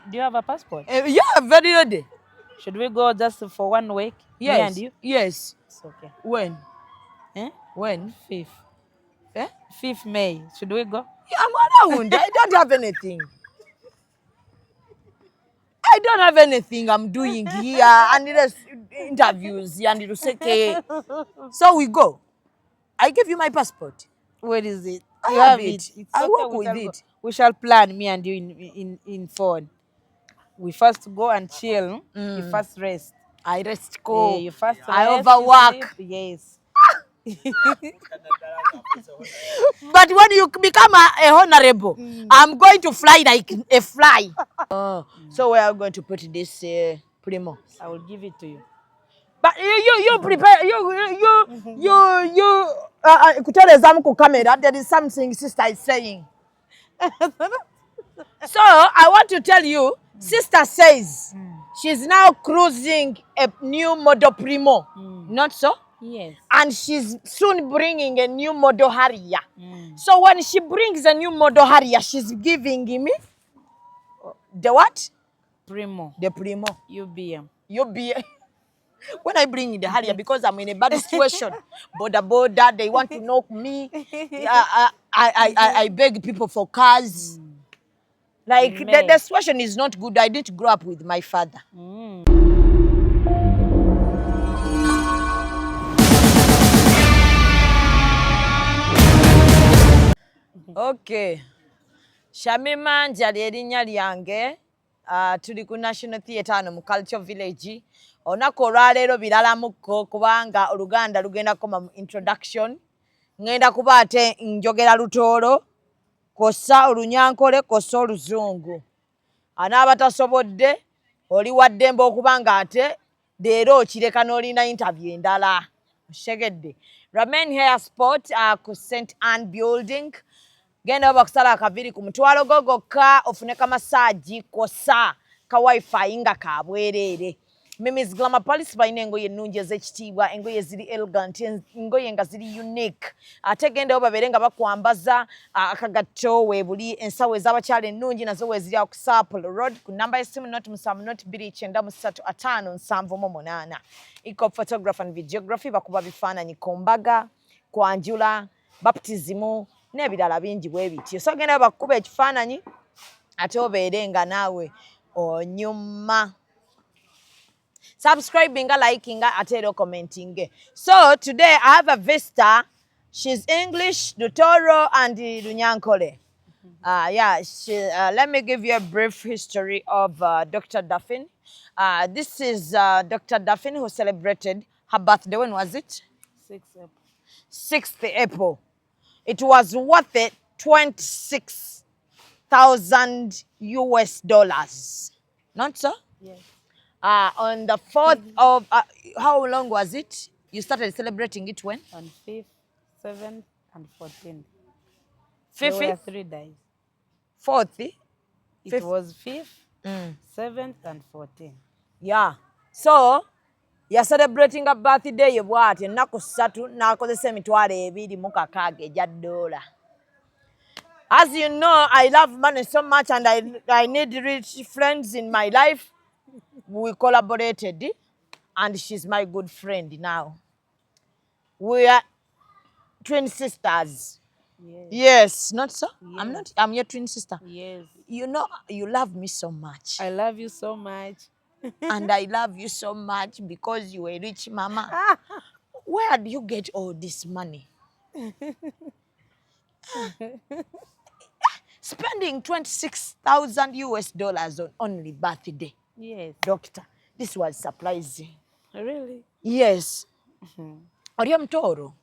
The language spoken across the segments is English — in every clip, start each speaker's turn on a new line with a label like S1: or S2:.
S1: Do you have a passport?
S2: Yeah, very ready.
S1: Should we go just for 1 week?
S2: Yes.
S1: Me and you?
S2: Yes.
S1: It's okay.
S2: When?
S1: Eh?
S2: When?
S1: 5th.
S2: Eh?
S1: 5th May. Should we go?
S2: Yeah, I'm around. I don't have anything. I don't have anything I'm doing here, and there's interviews and you say, okay. So we go. I give you my passport.
S1: Where is it?
S2: I
S1: You
S2: have
S1: have
S2: it.
S1: it. It's
S2: I
S1: okay.
S2: work with it.
S1: We shall plan, me and you in phone. We first go and chill. You first rest.
S2: I rest go.
S1: You first rest.
S2: I
S1: You
S2: overwork.
S1: sleep. Yes.
S2: But when you become a honorable, I'm going to fly like a fly. So we are going to put this primo.
S1: I will give it to you.
S2: But you prepare you kutele zamu ku camera. There is something sister is saying. So I want to tell you, sister says she's now cruising a new model primo. Not so?
S1: Yes.
S2: And she's soon bringing a new model Harrier. So when she brings a new model Harrier, she's giving me the what?
S1: Primo.
S2: The primo.
S1: UBM.
S2: When I bring the Harrier, because I'm in a bad situation, border, they want to knock me. I beg people for cars. Like the situation is not good. I didn't grow up with my father. Okay. Shamima njali erinnya lyange. Tuli ku National Theatre hano mu Culture Village. Olunaku olwaleero biralamuko kubanga Oluganda lugenda koma mu introduction. Ngenda kuba ate njogera Lutoolo, kossa Olunyankole, kossa Oluzungu. Anaabatasobodde oli wa ddembe okubanga ate leero okireka n'olina interview endala. Oshegedde. Remain Hair Sport ku St. Anne Building. Genda bakusala akaviri ku mutwalo gogokka ofune ka massage kossa ka wifi nga ka bwereere. Mimi's Glamour Palace balina engoye ennungi ez'ekitiibwa, engoye ziri elegant, engoye nga ziri unique. Ate genda babeere nga bakwambaza akagatto weebuli ensawo ez'abakyala ennungi nazo weeziri ku Sapple Road ku namba y'essimu 0729355778. Eco Photography and Videography bakuba bifaananyi ku mbaga, kwanjula, baptism n'ebirala bingi bwe bityo. So genda bakuba ekifaananyi ate obeere nga naawe onyuma. Subscribing, liking, ate commenting. So today I have a visitor. She's English, Dutoro, and Lunyankole. Let me give you a brief history of Dr. Duffin. This is Dr. Duffin who celebrated her birthday. When was it?
S1: 6th April.
S2: 6th April. It was worth it 26,000 US dollars. Not so?
S1: Yes.
S2: On the 4th of, how long was it? You started celebrating it when?
S1: On 5th, 7th, and 14th.
S2: 5th?
S1: There were 3 days.
S2: 4th?
S1: It was 5th, 7th, and 14th.
S2: Yeah. So, you're celebrating a birthday bw'ati ennaku 3 n'akozesa emitwalo 26 egya dola. As you know, I love money so much and I need rich friends in my life. We collaborated and she's my good friend now. We are twin sisters.
S1: Yes.
S2: Yes, not so?
S1: Yes.
S2: I'm your twin sister.
S1: Yes.
S2: You know, you love me so much.
S1: I love you so much.
S2: And I love you so much because you a rich mama. Where do you get all this money? Spending 26,000 US dollars on only birthday.
S1: Yes.
S2: Doctor, this was surprising.
S1: Really?
S2: Yes. Oli omutoro?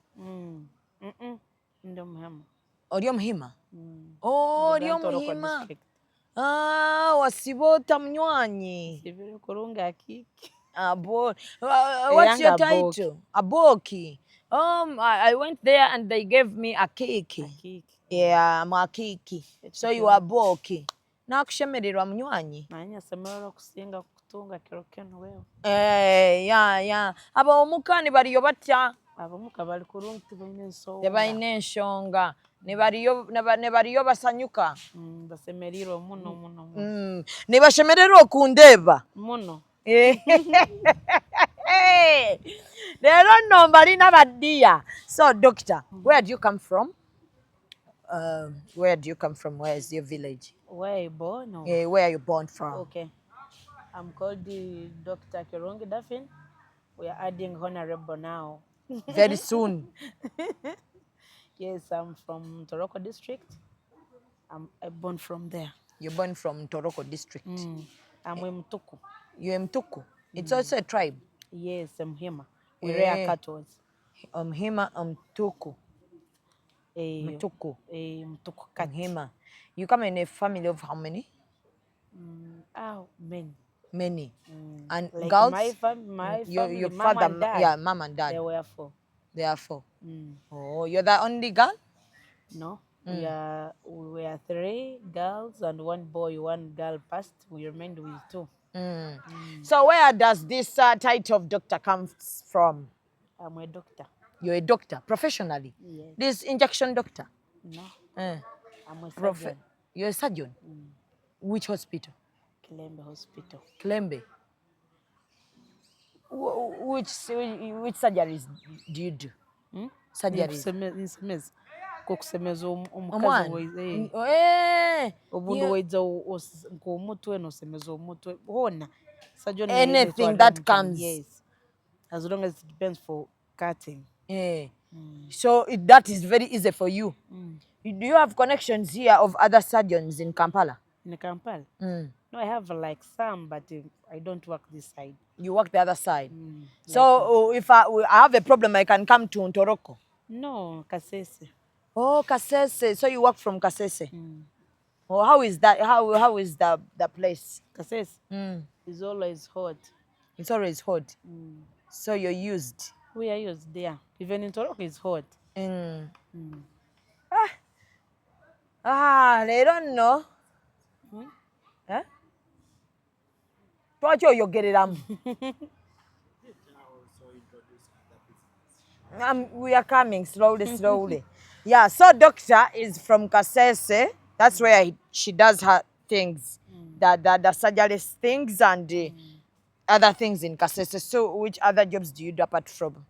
S1: Ndi Muhima.
S2: Oli Muhima? Oh, oli Muhima. Wasibota munywanyi.
S1: Sibiri kurunga kiki.
S2: What's your title? Aboki. I went there and they gave me a cake.
S1: A cake.
S2: Yeah, I'm a cake. So you are Aboki. Nakushemererwa munywanyi.
S1: Nanya semerwa kusinga kutunga kero keno wewe.
S2: Yeah. Aba omukani baliyo batya.
S1: abamu kabali kulungi tebalina ensonga.
S2: Tebalina ensonga. Ne baliyo basanyuka.
S1: Basemererwa muno.
S2: Ne bashemererwa okundeeba.
S1: Muno.
S2: Leero nno mbalina baddiya. So, doctor, where do you come from? Where do you come from? Where is your village?
S1: Where are you born? Or?
S2: Where are you born from?
S1: Okay. I'm called the Dr. Kirongi Daffin. We are adding honorable now.
S2: Very soon.
S1: Yes, I'm from Toroko district. I'm born from there.
S2: You're born from Toroko district.
S1: I'm Mtuku.
S2: You're Mtuku. It's also a tribe.
S1: Yes, I'm Hima. We rear cattle.
S2: Hima, Mtuku.
S1: Mtuku. Mtuku cat.
S2: Hima. You come in a family of how many?
S1: Many.
S2: Many. And
S1: like
S2: girls?
S1: My family,
S2: your
S1: mom
S2: father,
S1: and dad.
S2: yeah, mom and dad.
S1: There were 4.
S2: There are 4. Oh, you're the only girl?
S1: No. We were 3 girls and 1 boy. 1 girl passed. We remained with 2.
S2: So where does this title of doctor come from?
S1: I'm a doctor.
S2: You're a doctor, professionally?
S1: Yes.
S2: This injection doctor?
S1: No. I'm a surgeon.
S2: You're a surgeon? Which hospital?
S1: Kilembe Hospital.
S2: Kilembe. Which surgeries do you do?
S1: Surgeries. Kukusemeza omukazi obundu waija nk'omutwe nosemeza omutwe hona.
S2: Anything that comes.
S1: Yes. As long as it depends for cutting.
S2: So that is very easy for you. Do you have connections here of other surgeons in Kampala?
S1: In Kampala? No, I have like some, but I don't work this side. You
S2: work the other side? So if I have a problem, I can come to Ntoroko?
S1: No, Kasese.
S2: Oh, Kasese. So you work from Kasese? Oh, how is that? How is the place?
S1: Kasese? It's always hot.
S2: It's always hot? So you're used?
S1: We are used there. Even in Toroko, it's hot.
S2: They don't know. Twacho yogereramu. We are coming slowly. Yeah, so doctor is from Kasese. That's where she does her things. The surgery things and other things in Kasese. So which other jobs do you do apart from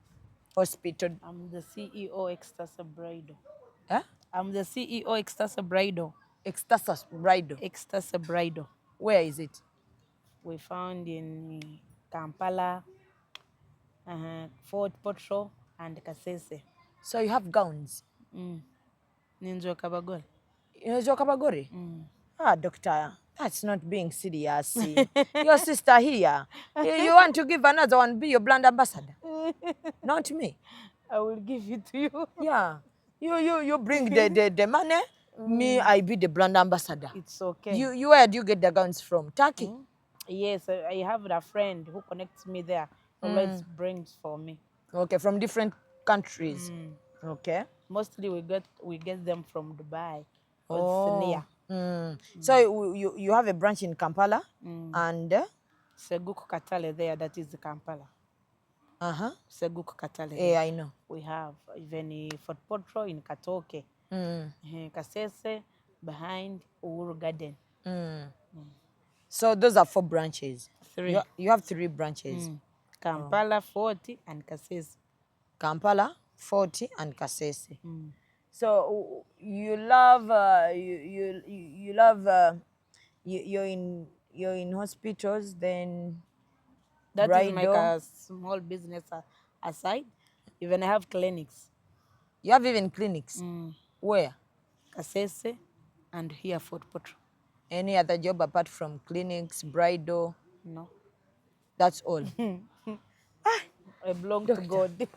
S2: hospital?
S1: I'm the CEO Ekyaapa Bridal. I'm the CEO Ekyaapa Bridal.
S2: Ekyaapa Bridal?
S1: Ekyaapa Bridal.
S2: Where is it?
S1: We found in Kampala, Fort Portal, and Kasese.
S2: So you have gowns?
S1: Ninjo Kabagore.
S2: Ninjo Kabagore? Doctor, that's not being serious. Your sister here, you want to give another one, be your brand ambassador? Not me.
S1: I will give it to you.
S2: Yeah. You bring the money, me, I be the brand ambassador.
S1: It's okay.
S2: Where do you get the gowns from? Turkey?
S1: Yes, I have a friend who connects me there. Always brings for me.
S2: Okay, from different countries. Okay.
S1: Mostly we get them from Dubai. It's near.
S2: So you have a branch in Kampala and
S1: Seguku Katale there. That is Kampala. Seguku Katale.
S2: Yeah, I know.
S1: We have even Fort Portal in Katoke. Kasese behind Uhuru Garden.
S2: So those are 4 branches.
S1: 3.
S2: You have 3 branches.
S1: Kampala, 40, and Kasese.
S2: Kampala, 40, and Kasese. So you love you're in hospitals, then
S1: that is like a small business aside. Even I have clinics.
S2: You have even clinics? Where?
S1: Kasese and here Fort Portal.
S2: Any other job apart from clinics, bridal?
S1: No.
S2: That's all?
S1: I belong to God.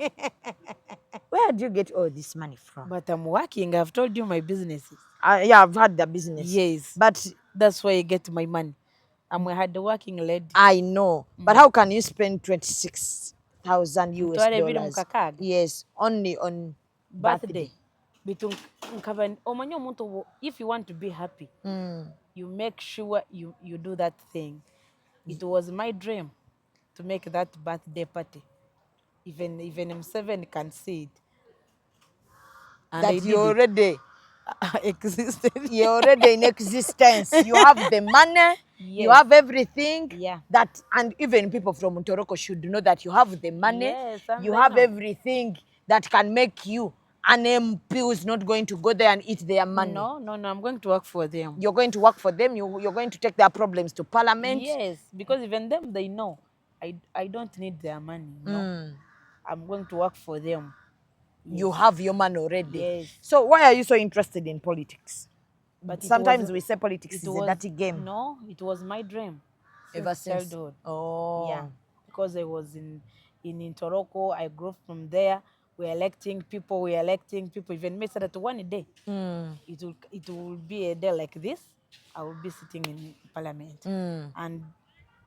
S2: Where do you get all this money from?
S1: But I'm working. I've told you my businesses.
S2: Yeah, I've had the business.
S1: Yes.
S2: But
S1: that's why I get my money. I'm a hard-working lady.
S2: I know. But how can you spend 26,000 US dollars? Yes, only on birthday.
S1: If you want to be happy, you make sure you do that thing. It was my dream to make that birthday party. Even M7 can see it. And
S2: That
S1: I
S2: you
S1: did it.
S2: already,
S1: Existed.
S2: you're already in existence. You have the money, you
S1: Yes.
S2: have everything.
S1: Yeah.
S2: That, and even people from Ntoroko should know that you have the money,
S1: Yes, and
S2: you
S1: they
S2: have
S1: know.
S2: everything that can make you an MP who is not going to go there and eat their money.
S1: No, I'm going to work for them.
S2: You're going to work for them. You're going to take their problems to parliament.
S1: Yes, because even them, they know I don't need their money. No, I'm going to work for them.
S2: You
S1: Yes.
S2: have your money already.
S1: Yes.
S2: So why are you so interested in politics?
S1: But
S2: Sometimes we say politics is a
S1: was
S2: dirty game.
S1: no, it was my dream
S2: Ever
S1: since
S2: since.
S1: childhood.
S2: Oh.
S1: Yeah, because I was in Toroko. I grew up from there. We're electing people. We're electing people. Even me said that one day it will be a day like this. I will be sitting in parliament. And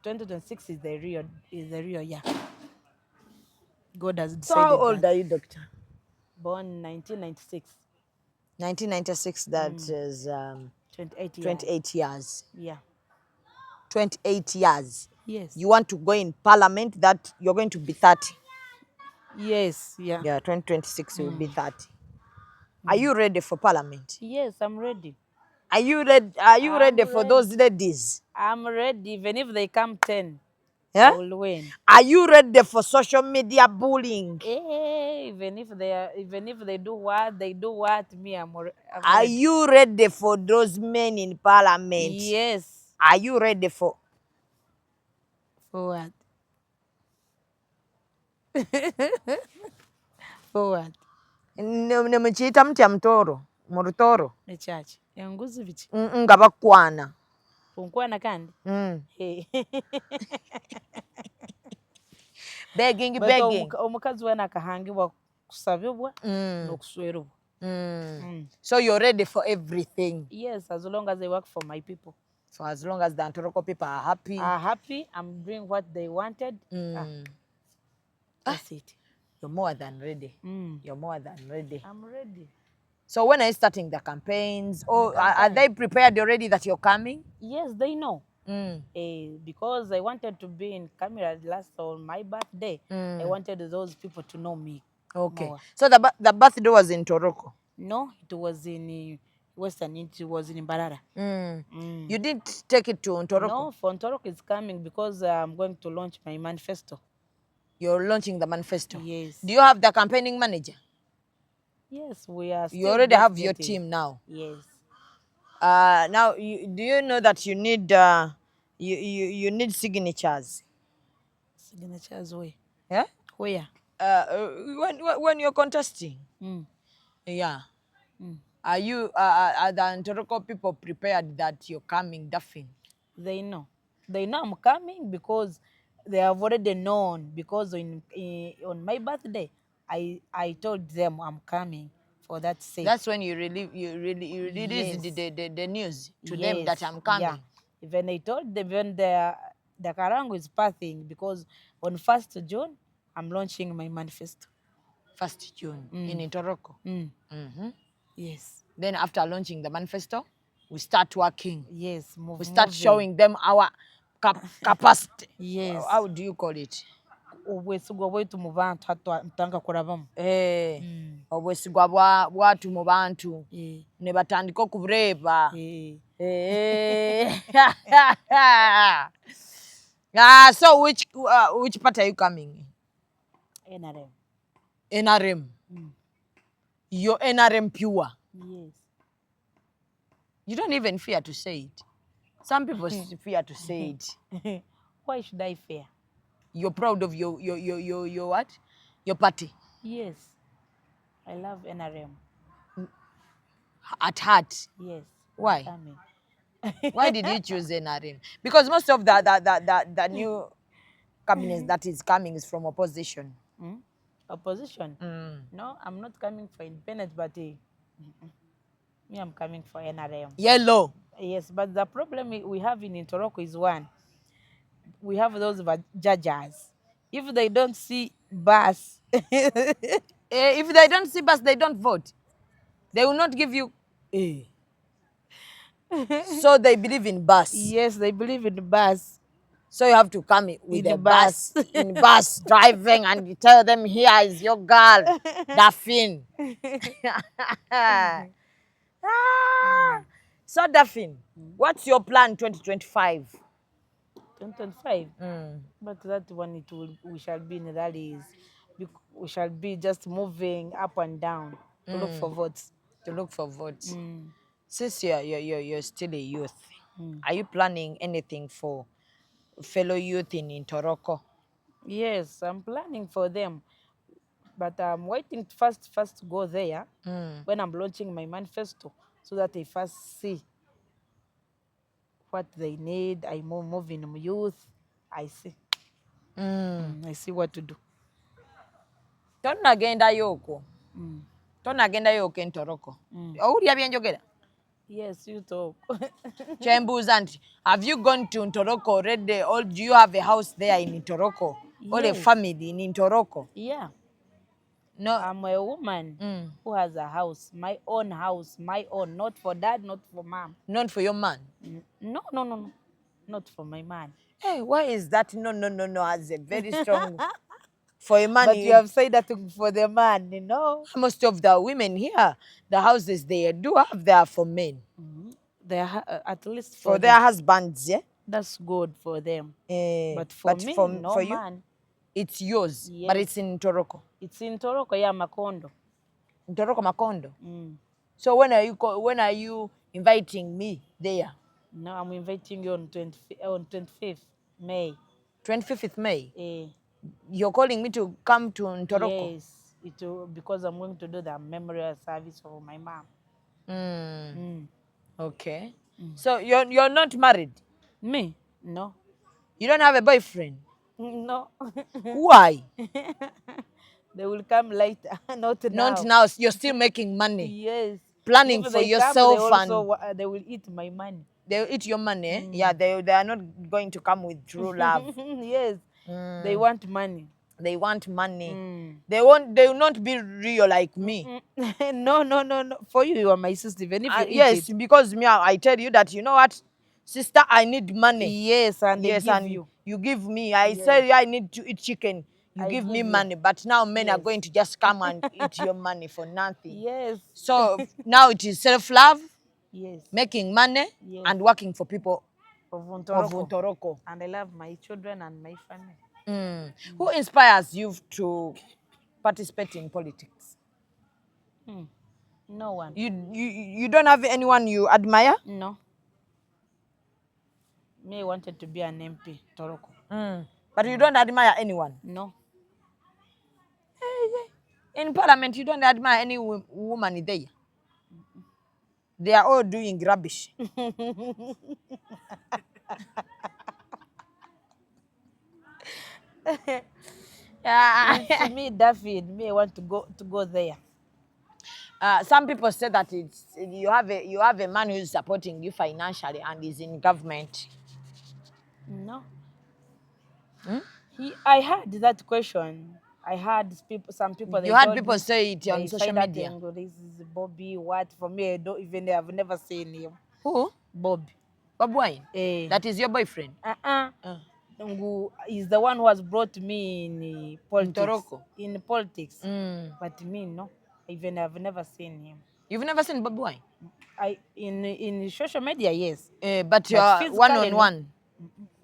S1: 2026 is the real year. God has
S2: So how
S1: decided
S2: old
S1: that.
S2: are you, doctor?
S1: Born 1996.
S2: 1996, that is
S1: 28 years.
S2: 28 years.
S1: Yeah.
S2: 28 years.
S1: Yes.
S2: You want to go in parliament, that you're going to be 30.
S1: Yes. Yeah.
S2: Yeah, 2026 you will be 30. Are you ready for parliament?
S1: Yes, I'm ready.
S2: Are you ready? Are you
S1: I'm
S2: ready for those ladies?
S1: I'm ready. Even if they come 10,
S2: Yeah?
S1: I will win.
S2: Are you ready for social media bullying?
S1: Even if they do what, me, I'm
S2: Are
S1: ready.
S2: you ready for those men in parliament?
S1: Yes.
S2: Are you ready for?
S1: For what? For what?
S2: Nemukiyita mutya mutoro mu Rutoro?
S1: Ekyaki. Enguzi biki?
S2: Nga bakwana.
S1: Kunkwana kandi? Hey.
S2: Begging,
S1: But
S2: begging.
S1: omukazi weena akahangibwa kusabibwa n'okuswerubwa.
S2: So you're ready for everything.
S1: Yes, as long as I work for my people.
S2: So as long as the Ntoroko people are happy.
S1: I'm doing what they wanted. That's it.
S2: You're more than ready. You're more than ready.
S1: I'm ready.
S2: So when are you starting the campaigns? Or are they prepared already that you're coming?
S1: Yes, they know. Because I wanted to be in camera last on my birthday. I wanted those people to know me.
S2: Okay.
S1: More.
S2: So the birthday was in Toroko?
S1: No, it was in Western. It was in Barara.
S2: You didn't take it to Ntoroko?
S1: No, for Ntoroko is coming because I'm going to launch my manifesto.
S2: You're launching the manifesto?
S1: Yes.
S2: Do you have the campaigning manager?
S1: Yes, we are.
S2: You already have your team now?
S1: Yes.
S2: Now, do you know that you need you need signatures?
S1: Signatures where?
S2: Yeah.
S1: Where?
S2: When you're contesting. Yeah. Are the Ntoroko people prepared that you're coming, Daphne?
S1: They know. They know I'm coming because they have already known. Because on my birthday, I told them I'm coming for that sake.
S2: That's when you released the news to them that I'm coming.
S1: Yeah. Even I told them when the Karango is passing, because on 1st June, I'm launching my manifesto.
S2: 1st June in Ntoroko.
S1: Yes.
S2: Then after launching the manifesto, we start working.
S1: Yes.
S2: We start showing them our capacity.
S1: Yes.
S2: How do you call it?
S1: Obwesigwa mu bantu atanga kulabamu.
S2: Obwesigwa bwatu mu bantu ne batandika okubureeba. So which part are you coming?
S1: NRM.
S2: NRM. You're NRM pure.
S1: Yes.
S2: You don't even fear to say it. Some people fear to say it.
S1: Why should I fear?
S2: You're proud of your what? Your party.
S1: Yes. I love NRM.
S2: At heart.
S1: Yes.
S2: Why? Why did you choose NRM? Because most of the new cabinet that is coming is from opposition.
S1: Opposition? No, I'm not coming for independence, but me, I'm coming for NRM.
S2: Yellow.
S1: Yes, but the problem we have in Ntoroko is one. We have those judges. If they don't see bus,
S2: if they don't see bus, they don't vote. They will not give you. So they believe in bus.
S1: Yes, they believe in the bus.
S2: So you have to come with
S1: In
S2: the
S1: the
S2: bus,
S1: bus.
S2: in bus driving, and you tell them, here is your girl, Daphne. Ah. So Daphne, what's your plan 2025?
S1: 2025. But that one we shall be in rallies. We shall be just moving up and down to look for votes.
S2: To look for votes.
S1: Mm.
S2: Since you're still a youth,
S1: Mm.
S2: are you planning anything for fellow youth in Toroko?
S1: Yes, I'm planning for them, but I'm waiting first to go there when I'm launching my manifesto, so that they first see what they need. I move in youth. I see. I see what to do.
S2: Tonagendayo okwo.
S1: Mm.
S2: Tonagendayo okwo Toroko. Owulira bye njogera?
S1: Yes, you talk.
S2: Kyembuuza nti, have you gone to Ntoroko already, or do you have a house there in Ntoroko? Or a
S1: Yes.
S2: family in Ntoroko?
S1: Yeah.
S2: No.
S1: I'm a woman who has a house, my own, not for dad, not for mom.
S2: Not for your man?
S1: No, not for my man.
S2: Hey, why is that? No, as a very strong for a man.
S1: But you have said that for the man, you know.
S2: Most of the women here, the houses they do have there for men.
S1: They are at least
S2: For
S1: for
S2: their
S1: them.
S2: husbands, yeah?
S1: That's good for them. But for
S2: But
S1: me, no
S2: for you,
S1: man.
S2: it's yours,
S1: Yes.
S2: but it's in Toroko.
S1: It's in Toroko, yeah, Makondo.
S2: In Toroko Makondo. So when are you inviting me there?
S1: No, I'm inviting you on 25th May.
S2: 25th May? You're calling me to come to Ntoroko?
S1: Yes, because I'm going to do the memorial service for my mom.
S2: Okay. So you're not married?
S1: Me? No.
S2: You don't have a boyfriend?
S1: No.
S2: Why?
S1: They will come later, not now.
S2: Not now. You're still making money.
S1: Yes.
S2: Planning
S1: If
S2: for
S1: they
S2: yourself,
S1: come,
S2: and
S1: they will eat my money.
S2: they'll eat your money. Yeah, they are not going to come with true love.
S1: Yes. They want money.
S2: They want money. They will not be real like me.
S1: No. For you are my sister, even if you eat
S2: yes,
S1: it.
S2: because me, I tell you that, you know what, sister, I need money.
S1: Yes, and they give you.
S2: You give me. I say I need to eat chicken. You
S1: I
S2: give me
S1: give you.
S2: money. But now men are
S1: Yes.
S2: going to just come and eat your money for nothing.
S1: Yes.
S2: So now it is self-love,
S1: Yes.
S2: making money,
S1: Yes.
S2: and working for people
S1: Of
S2: of
S1: Ntoroko.
S2: Ntoroko.
S1: And I love my children and my family.
S2: Who inspires you to participate in politics?
S1: No one.
S2: You don't have anyone you admire?
S1: No. Me wanted to be an MP, Toroko.
S2: But you don't admire anyone?
S1: No.
S2: In parliament, you don't admire any woman there? They are all doing rubbish.
S1: It's me, David. Me, I want to go there.
S2: Some people say that you have a man who is supporting you financially and is in government.
S1: No. I heard that question. I heard some people.
S2: You heard people say it on social media.
S1: This is Bobby. What for me? I've never seen him.
S2: Who?
S1: Bobby.
S2: Bob Wine? That is your boyfriend?
S1: He's the one who has brought me in politics. In politics. But me, no. I've never seen him.
S2: You've never seen Bob Wine?
S1: In social media, yes.
S2: But you're one-on-one.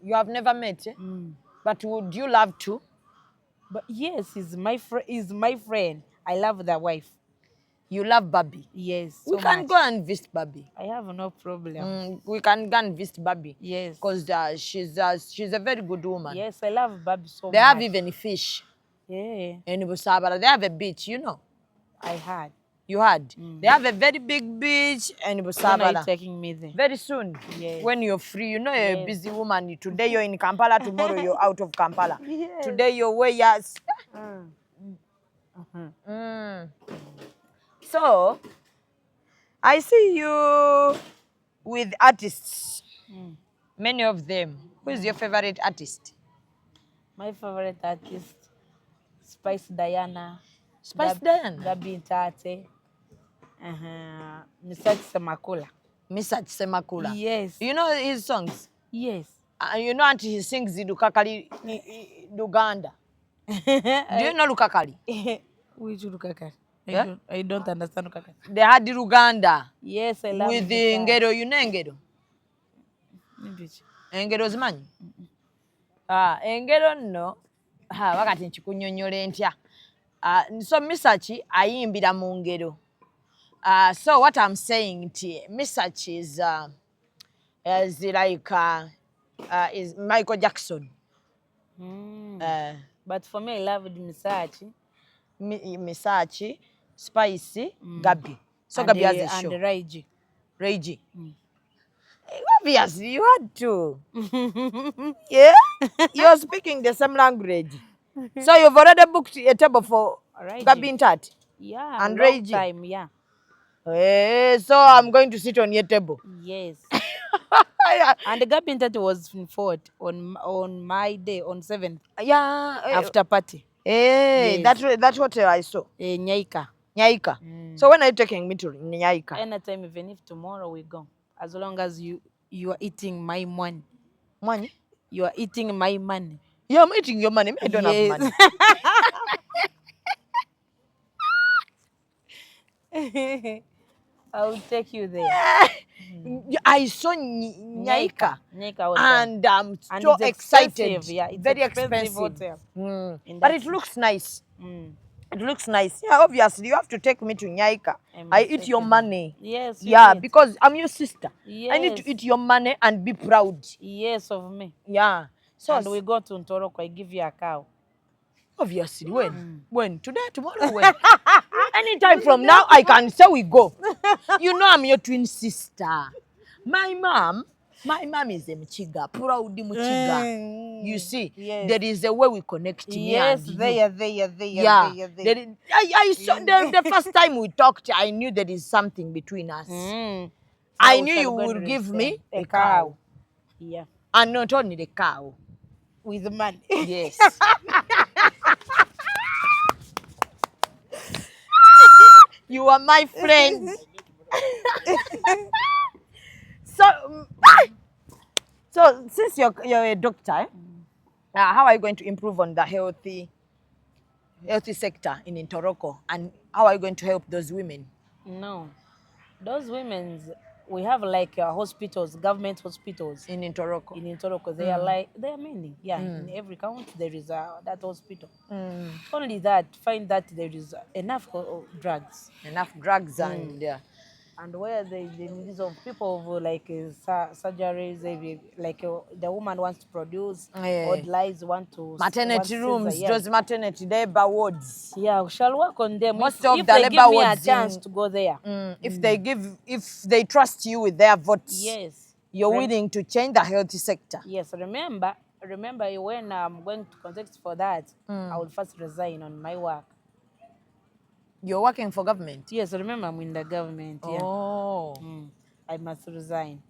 S2: You have never met? But would you love to?
S1: But yes, he's my friend. I love the wife.
S2: You love Bobby?
S1: Yes.
S2: We can go and visit Bobby.
S1: I have no problem.
S2: We can go and visit Bobby.
S1: Yes.
S2: Because she's a very good woman.
S1: Yes, I love Bobby so much.
S2: They have even fish.
S1: Yeah.
S2: In Busabara. They have a beach, you know.
S1: I had.
S2: You had? They have a very big beach in Busabara.
S1: When are you taking me there?
S2: Very soon.
S1: Yes.
S2: When you're free. You know you're a busy woman. Today you're in Kampala, tomorrow you're out of Kampala.
S1: Yes.
S2: Today you're where you're... So, I see you with artists. Many of them. Who is your favorite artist?
S1: My favorite artist, Spice Diana.
S2: Spice Diana?
S1: Gabi Ntate. Mr. Semakula.
S2: Mr. Semakula.
S1: Yes.
S2: You know his songs?
S1: Yes.
S2: You know, auntie, he sings the Lukakali Luganda. Do you know Lukakali?
S1: Which Lukakali?
S2: Yeah?
S1: I don't understand Lukakali.
S2: They had the Luganda.
S1: Yes, I love
S2: with the Ngero, you know Ngero? Engero zimanyi? Engero no. Wakati nchikunyonyole ntya. So Misachi ayimbira mu ngero. So what I'm saying Misachi is like is Michael Jackson.
S1: But for me, I loved Misachi.
S2: Misachi, Spicy, Gabi. So Gabi has a show.
S1: And Raiji.
S2: Raiji. Obviously, you had to. Yeah? You're speaking the same language. So you've already booked a table for Gabi and Tat?
S1: Yeah,
S2: and
S1: long
S2: Raiji.
S1: time, yeah.
S2: So I'm going to sit on your table.
S1: Yes. And the Gabi and Tat was in 4th on my day, on 7th.
S2: Yeah.
S1: After party.
S2: Hey, yes. That's what I saw.
S1: Nyaika.
S2: Nyaika. So when are you taking me to Nyaika?
S1: Anytime, even if tomorrow we go. As long as you are eating my money.
S2: Money?
S1: You are eating my money.
S2: Yeah, I'm eating your money. I don't have money.
S1: I will take you there.
S2: I saw Nyaika. And I'm so excited.
S1: Yeah, it's
S2: very
S1: expensive hotel.
S2: But it looks nice. It looks nice. Yeah, obviously, you have to take me to Nyaika. I eat your money.
S1: Yes.
S2: Yeah, because I'm your sister.
S1: Yes.
S2: I need to eat your money and be proud.
S1: Yes, of me.
S2: Yeah. So
S1: and we go to Ntoroko, I give you a cow.
S2: Obviously, when? When? Today, tomorrow, when? Anytime from now, I can say we go. You know I'm your twin sister. My mom is a Mchiga, proud Mchiga. You see, there is a way we connect.
S1: Yes, there.
S2: Yeah. I saw the first time we talked, I knew there is something between us. So I knew you would give me a cow.
S1: Yeah.
S2: And not only the cow.
S1: With the money.
S2: Yes. You are my friend. So since you're a doctor, how are you going to improve on the healthy sector in Ntoroko, and how are you going to help those women?
S1: No, those women, we have like hospitals, government hospitals
S2: in Ntoroko.
S1: They are many. Yeah, in every county there is that hospital. Only that, find that there is enough drugs. And where the needs of people of like surgeries, like the woman wants to produce, or lives want to
S2: maternity rooms, those maternity labor wards.
S1: Yeah, we shall work on them.
S2: Most of the
S1: labor
S2: give me
S1: a chance to go there.
S2: If they trust you with their votes,
S1: yes,
S2: you're willing to change the healthy sector.
S1: Yes, remember when I'm going to contest for that, I will first resign on my work.
S2: You're working for government?
S1: Yes, remember I'm in the government. Yeah.
S2: Oh.
S1: I must resign.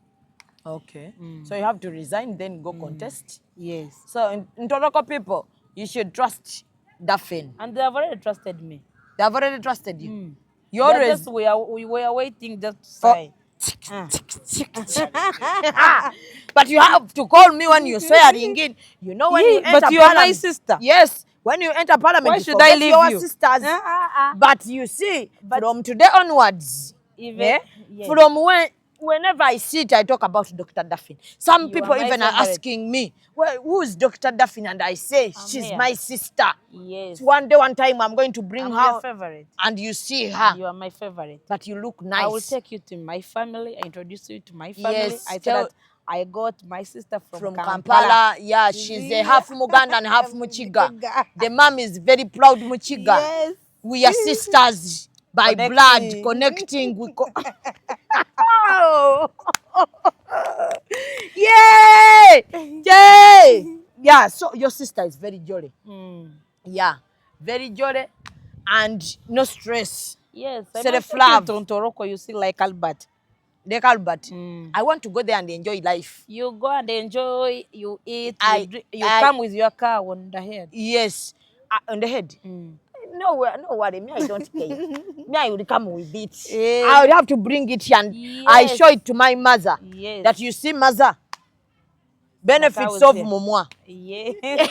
S2: Okay. So you have to resign, then go contest?
S1: Yes.
S2: So in Ntoroko people, you should trust Daphne.
S1: And they have already trusted me.
S2: They have already trusted you? You
S1: always... we were waiting just to say.
S2: But you have to call me when you're swearing in. You know when you enter
S1: but you are my sister.
S2: Yes. When you enter parliament,
S1: why should I leave
S2: your sisters? But you see, from today onwards, from whenever I sit, I talk about Dr. Daphne. Some people even are asking me, well, who's Dr. Daphne? And I say, she's my sister.
S1: Yes.
S2: One time I'm going to bring her.
S1: Your favorite.
S2: And you see her.
S1: You are my favorite.
S2: But you look nice.
S1: I will take you to my family. I introduce you to my family. Yes, I said that I got my sister from Kampala.
S2: Yeah, she's a half Muganda and half Muchiga. The mom is very proud Muchiga. Yes. We are sisters by blood, connecting. Yay! Yay! Yeah, so your sister is very jolly. Yeah, very jolly and no stress.
S1: Yes,
S2: self-love.
S1: Ntoroko, you see, like Albert.
S2: Like Albert. I want to go there and enjoy life.
S1: You go and enjoy, you eat, you come with your car on the head.
S2: Yes, on the head. No worry, me, I don't care. Me, I will come with it. Yes. I will have to bring it and I show it to my mother. Yes. That you see, mother, Benefits of Mumwa.
S1: Yeah.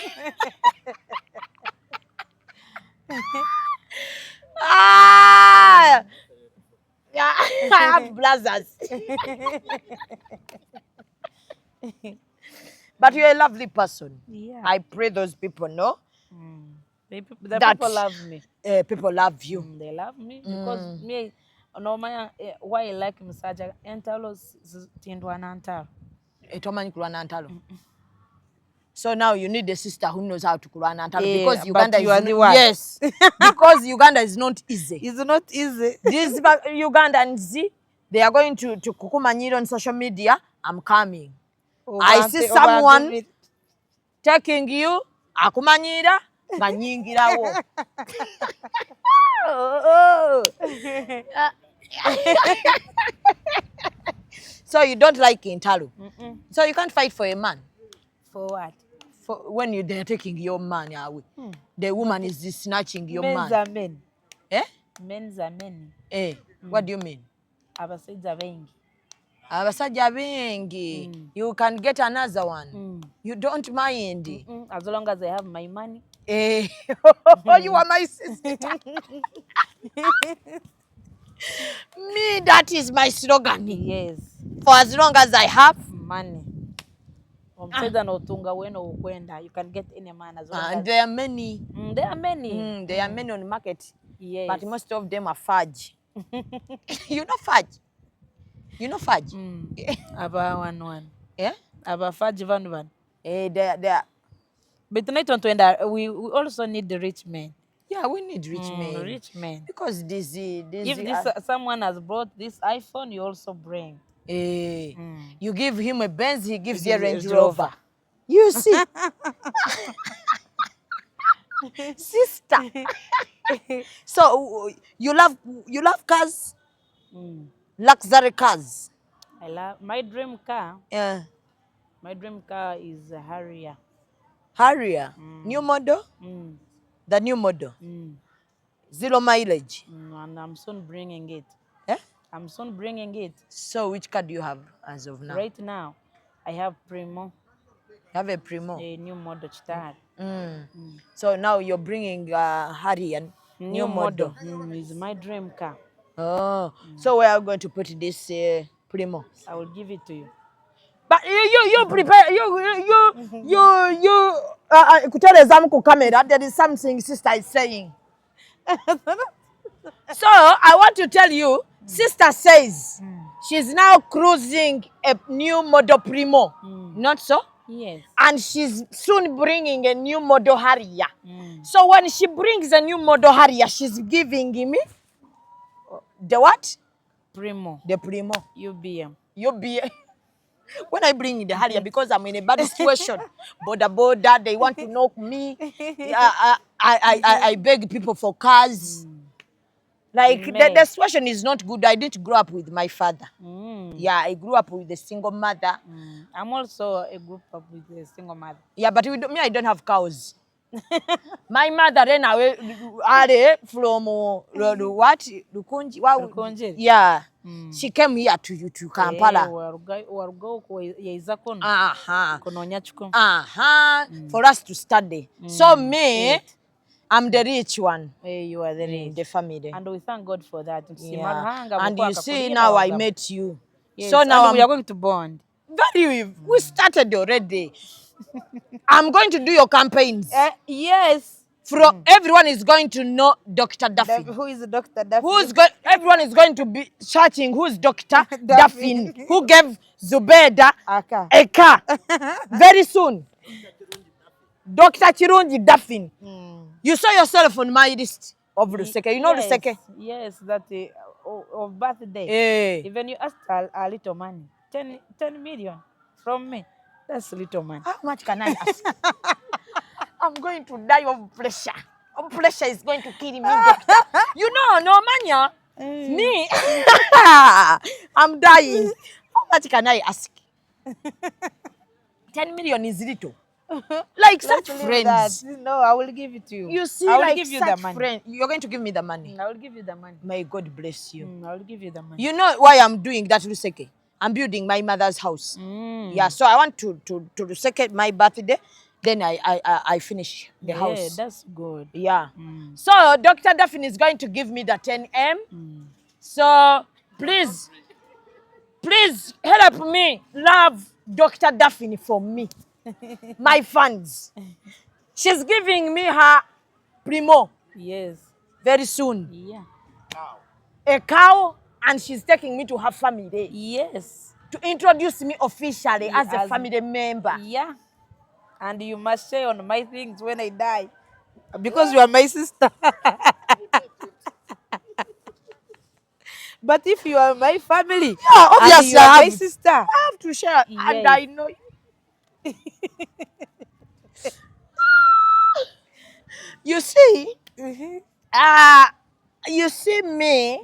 S2: Ah! Yeah, I have brothers. But you're a lovely person.
S1: Yeah.
S2: I pray those people know
S1: The
S2: that
S1: people love me.
S2: People love you.
S1: They love me because me, no Mumanya, why I like Misaja, Entalo Tindwa Nantalo.
S2: Etomanyi kulwana ntalo. So now you need a sister who knows how to kulwana ntalo
S1: Yeah,
S2: because Uganda
S1: you are
S2: is
S1: the one.
S2: yes. Because Uganda is not easy.
S1: It's not easy.
S2: These Ugandans, they are going to kukumanyira on social media. I'm coming. I see someone taking you, akumanyira, nganyingirawo. So you don't like Intalo. So you can't fight for a man.
S1: For what?
S2: For when they're taking your man away. The woman is snatching your
S1: Men's
S2: man.
S1: are men.
S2: Eh?
S1: Men's are men.
S2: Eh? What do you mean?
S1: Abasajja bengi.
S2: Abasajja bengi. You can get another one. You don't mind.
S1: As long as I have my money.
S2: Eh? You are my sister. Me, that is my slogan.
S1: Yes.
S2: For as long as I have
S1: money. You can get any man as well.
S2: And there are many.
S1: There are many.
S2: There are many on the market.
S1: Yes.
S2: But most of them are fudge. You know fudge? You know fudge?
S1: Aba one.
S2: Yeah?
S1: Aba fudge van.
S2: They
S1: But we also need the rich men.
S2: Yeah, we need rich men.
S1: Rich men.
S2: Because
S1: if someone has brought this iPhone, you also bring.
S2: You give him a Benz, he gives you a Range Rover. You see? Sister. So you love cars? Luxury cars.
S1: I love my dream car.
S2: Yeah.
S1: My dream car is a Harrier.
S2: Harrier? New model? The new model? 0 mileage?
S1: And I'm soon bringing it.
S2: Eh?
S1: I'm soon bringing it.
S2: So which car do you have as of now?
S1: Right now, I have Primo.
S2: You have a Primo?
S1: A new model start.
S2: So now you're bringing Harrier, new model.
S1: It's my dream car.
S2: Oh, so where are you going to put this Primo?
S1: I will give it to you.
S2: But you prepare kuteleza mu camera. There is something sister is saying. So I want to tell you, sister says she's now cruising a new model Primo. Not so?
S1: Yes.
S2: And she's soon bringing a new model Harrier. So when she brings a new model Harrier, she's giving me the what?
S1: Primo.
S2: The Primo.
S1: UBM.
S2: UBM. When I bring the Harrier, because I'm in a bad situation, border, they want to knock me. I beg people for cars. Like the situation is not good. I didn't grow up with my father. Yeah, I grew up with a single mother.
S1: I'm also a group up with a single mother.
S2: Yeah, but I don't have cows. My mother ran away from what?
S1: Rukunji.
S2: Yeah. She came here to Kampala. For us to study. So me, I'm the rich one.
S1: You are the rich.
S2: The family.
S1: And we thank God for that.
S2: Yeah. And you see, now I met you.
S1: Yes.
S2: So now
S1: we are going to bond.
S2: We started already. I'm going to do your campaigns.
S1: Yes.
S2: Everyone is going to know Dr. Duffin.
S1: Who is Dr. Duffin?
S2: Everyone is going to be searching who's Dr. Duffin, who gave Zubedah a car. Very soon. Dr. Chirunji Duffin. You saw yourself on my list of Luseke. You know Luseke?
S1: Yes, that of birthday. Even you asked a little money. 10 million from me. That's little money.
S2: How much can I ask? I'm going to die of pressure. Pressure is going to kill me, doctor. You know, no Mumanya. Me, I'm dying. How much can I ask? 10 million is little. Like such friends.
S1: No, I will give it to you.
S2: You see,
S1: I will
S2: like
S1: give you
S2: such
S1: the money.
S2: friend. You're going to give me the money.
S1: I will give you the money.
S2: May God bless you.
S1: I will give you the money.
S2: You know why I'm doing that, Luseke? I'm building my mother's house. Yeah, so I want to second my birthday, then I finish the house.
S1: Yeah, that's good.
S2: Yeah. So Dr. Daphne is going to give me the 10M. So please help me love Dr. Daphne for me. My fans. She's giving me her primo
S1: Yes.
S2: very soon.
S1: Yeah.
S2: A cow, and she's taking me to her family.
S1: Yes.
S2: To introduce me officially
S1: Yeah,
S2: as a family member.
S1: Yeah. And you must share on my things when I die. Because you are my sister. But if you are my family,
S2: Yeah, obviously
S1: and you are my sister,
S2: I have to share.
S1: yes.
S2: And I know you see, you see me.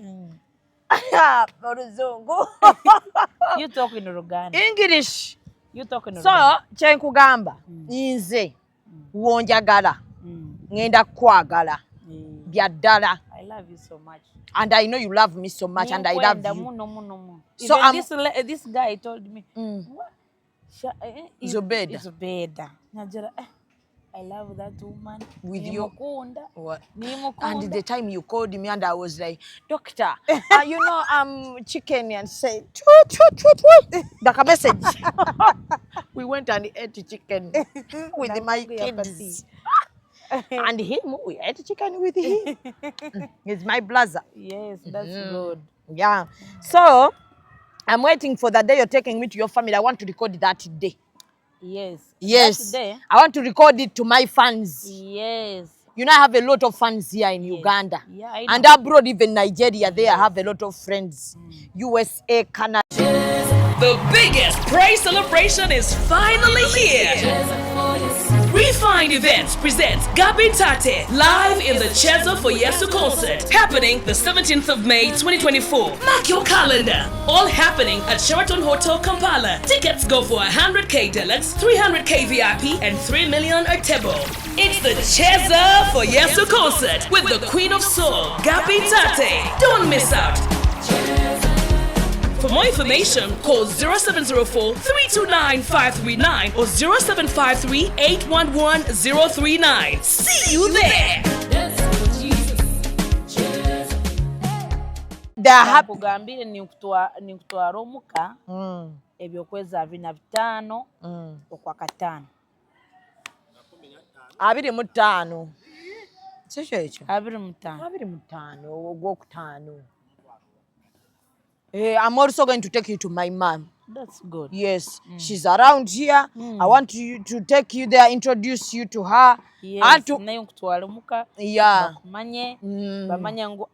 S1: You talk in Ruganda.
S2: English.
S1: You talk in
S2: So,
S1: Ruganda.
S2: kyenkugamba nze wonjagala ngenda kwagala bya ddala.
S1: I love you so much.
S2: And I know you love me so much, and I love you.
S1: So this guy told me, Zubedah. I love that woman.
S2: With you. What? And
S1: And
S2: the time you called me, and I was like, Doctor, you know, I'm chicken, and said, like a message. We went and ate chicken with my kids. And him, we ate chicken with him. He's my brother.
S1: Yes, that's good.
S2: Yeah. So, I'm waiting for the day you're taking me to your family. I want to record that day.
S1: Yes.
S2: Yes.
S1: That day.
S2: I want to record it to my fans.
S1: Yes.
S2: You know, I have a lot of fans here in Uganda.
S1: Yeah, I know.
S2: And abroad, even Nigeria, there I have a lot of friends. USA, Canada.
S3: The biggest praise celebration is finally here. Refined Events presents Gabi Tate live in the Cheza for Yesu concert, happening the 17th of May 2024. Mark your calendar. All happening at Sheraton Hotel Kampala. Tickets go for 100k Deluxe, 300k VIP, and 3 million a table. It's the Cheza for Yesu concert with the Queen of Soul, Gabi Tate. Don't miss out. For more information, call 0704-329-539 or 0753-811-039. See you there!
S1: Kugambire ni kutwara omuka ebyokwezi 25 okwa katano.
S2: 25. Kiki ekyo?
S1: 25
S2: ogwokutaano. I'm also going to take you to my mom.
S1: That's good.
S2: Yes, she's around here. I want you to take you there, introduce you to her.
S1: Yes, nayo kutwara omuka.
S2: Yeah.
S1: Bakumanye, bamanya ngo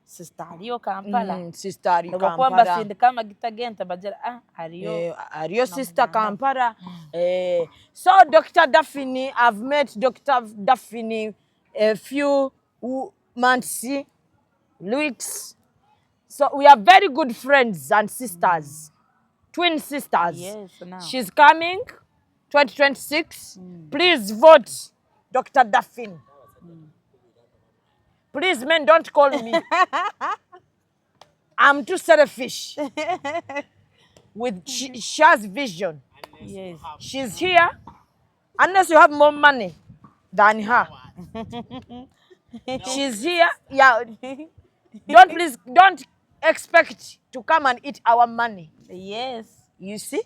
S1: sister aliyo Kampala.
S2: Sister aliyo
S1: Kampala. Kwamba sindi kama gitagenta bajira
S2: aliyo sister Kampala. So Dr. Daphne, I've met Dr. Daphne a few months, weeks. So we are very good friends and sisters, twin sisters.
S1: Yes, now.
S2: She's coming, 2026. Please vote Dr. Daphne. Please, men, don't call me. I'm too selfish. She has vision.
S1: Yes.
S2: She's here. Unless you have more money than her. She's here. Yeah. Don't expect to come and eat our money.
S1: Yes.
S2: You see?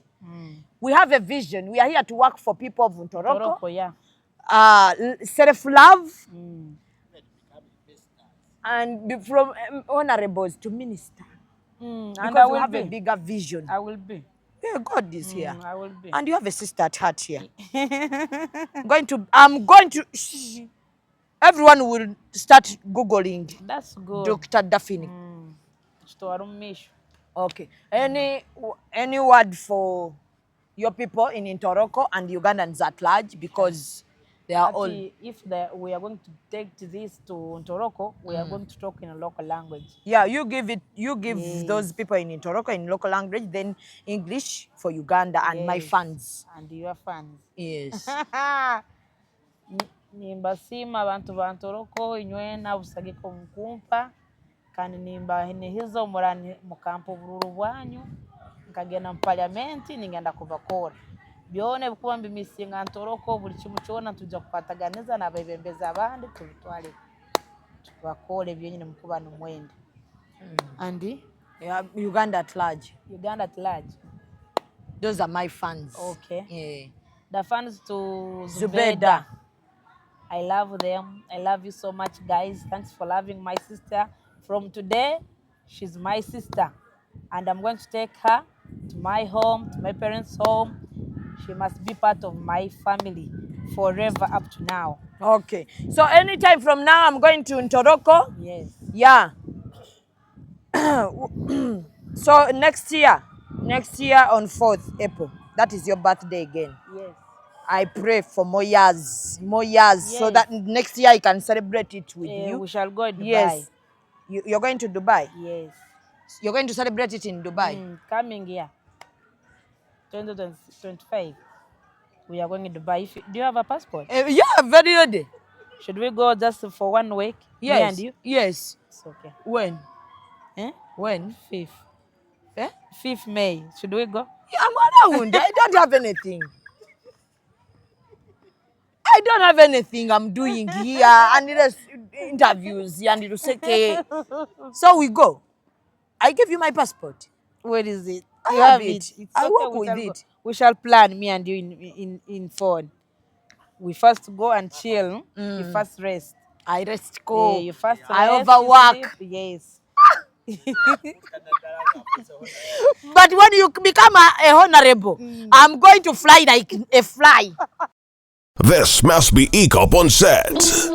S2: We have a vision. We are here to work for people of Ntoroko.
S1: Yeah.
S2: Self-love. And from honorables to minister.
S1: And
S2: because we have a bigger vision.
S1: I will be.
S2: Yeah, God is here.
S1: I will be.
S2: And you have a sister at heart here. I'm going to everyone will start Googling.
S1: That's good.
S2: Dr. Daphne. Okay. Any word for your people in Ntoroko and Ugandans at large, because they are all.
S1: If we are going to take this to Ntoroko, we are going to talk in a local language.
S2: Yeah, you give those people in Ntoroko in local language, then English for Uganda and my fans.
S1: And your fans.
S2: Yes.
S1: Nimbasima abantu ba Ntoroko inywena busagiko mukumpa kandi nimba hizo murani mukampo bururu bwanyu nkagenda mu parliament ningenda kubakoora byone bikuba mbimisinga ntoroko buli kimu kyona tujja kukwataganiza n'abeebembezi abandi tubitwale tubakoore byenyine mukuba n'omwenda and
S2: Uganda at large. Those are my fans.
S1: Okay.
S2: Yeah.
S1: The fans to
S2: Zubedah.
S1: I love them. I love you so much, guys. Thanks for loving my sister. From today, she's my sister. And I'm going to take her to my home, to my parents' home. She must be part of my family forever up to now.
S2: Okay. So anytime from now, I'm going to Ntoroko?
S1: Yes.
S2: Yeah. So next year on 4th April, that is your birthday again.
S1: Yes.
S2: I pray for more years, yes. So that next year I can celebrate it with you.
S1: We shall go to Dubai.
S2: Yes. You're going to Dubai?
S1: Yes.
S2: You're going to celebrate it in Dubai?
S1: Coming year, 2025, we are going to Dubai. Do you have a passport?
S2: Yeah, very ready.
S1: Should we go just for 1 week?
S2: Yes.
S1: Me and you?
S2: Yes.
S1: It's okay.
S2: When? When?
S1: 5th.
S2: Eh?
S1: 5th May. Should we go?
S2: Yeah, I'm around. I don't have anything. I don't have anything I'm doing here. And there's interviews and it'll say, okay. So we go. I give you my passport.
S1: Where is it?
S2: I
S1: You
S2: have it.
S1: It's
S2: I
S1: okay,
S2: work
S1: we
S2: with
S1: shall
S2: it.
S1: go. We shall plan, me and you in phone. We first go and chill. You first rest.
S2: I rest go.
S1: You first rest.
S2: I overwork.
S1: Yes.
S2: But when you become a honorable, I'm going to fly like a fly.
S4: This must be Ekyaapa on set.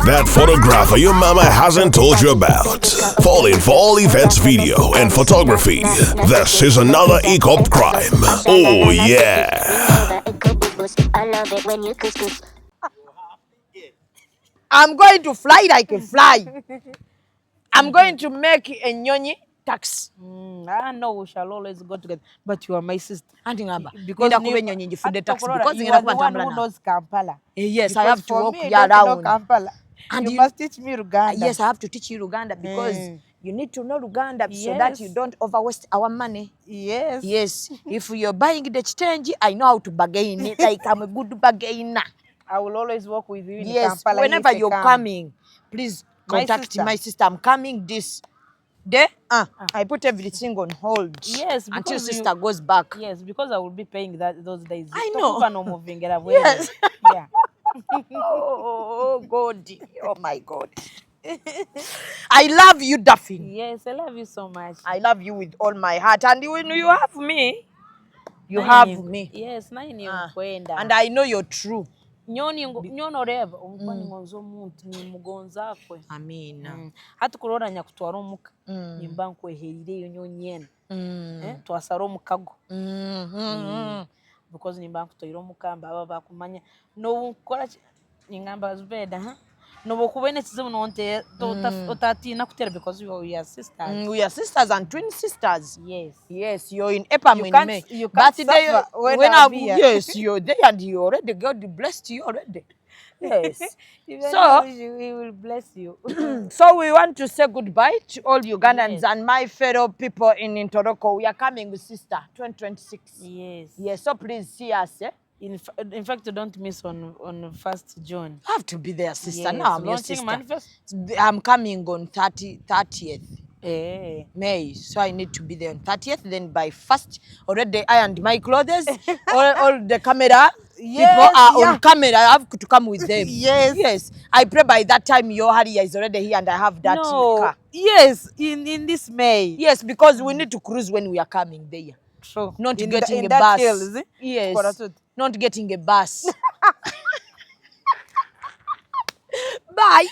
S4: That photographer your mama hasn't told you about. Falling for all events, video, and photography. This is another Ekyaapa crime. Oh yeah.
S2: I'm going to fly like a fly. I'm going to make a nyonyi tax.
S1: I know we shall always go together. But you are my sister.
S2: Because you are
S1: the one who knows Kampala.
S2: Yes, I have to walk
S1: you don't know
S2: around.
S1: Kampala. And you must teach me Luganda.
S2: Yes, I have to teach you Luganda because you need to know Luganda so that you don't overwaste our money.
S1: Yes.
S2: Yes. If you're buying the change, I know how to bargain it. Like I'm a good bargainer.
S1: I will always work with you in
S2: yes,
S1: Kampala.
S2: Whenever you're coming, please contact my sister. I'm coming this day. I put everything on hold.
S1: Yes,
S2: until sister goes back.
S1: Yes, because I will be paying those days.
S2: I know.
S1: Yes. Yeah.
S2: Oh God. Oh my God. I love you, Daphne.
S1: Yes, I love you so much.
S2: I love you with all my heart. And when you have me, you have me.
S1: Yes,
S2: and I know you're true.
S1: Nyonoreba umufani ngonzo muntu ni mugonza kwe.
S2: Amina.
S1: Hati kurora nyakutwara omuka nimba nkweherire yo nyonyene. Twasara omukago. Because nimba nkutoyira omukamba aba bakumanya no ukora ningamba Zubedah no bokubene kizibu nonte otatina kutera because we are sisters.
S2: We are sisters and twin sisters.
S1: Yes.
S2: Yes, you're in Ekyaapa in May.
S1: You can't suffer when I'm here.
S2: Yes, you're there and you already God blessed you already. Yes.
S1: So we will bless you.
S2: So we want to say goodbye to all Ugandans and my fellow people in Ntoroko. We are coming with sister 2026.
S1: Yes.
S2: Yes. So please see us.
S1: In fact, don't miss on 1st June.
S2: I have to be there, sister.
S1: Yes.
S2: Now I'm your sister.
S1: Manifest.
S2: I'm coming on 30th
S1: Hey.
S2: May, so I need to be there on 30th. Then by 1st, already I and my clothes, all the camera people are on camera. I have to come with them.
S1: Yes.
S2: Yes. I pray by that time your Harrier is already here and I have that car.
S1: Yes, in this May.
S2: Yes, because we need to cruise when we are coming there.
S1: True.
S2: Not
S1: in
S2: getting a
S1: that
S2: bus.
S1: Hill, is it?
S2: Yes. Not getting a bus. Bye.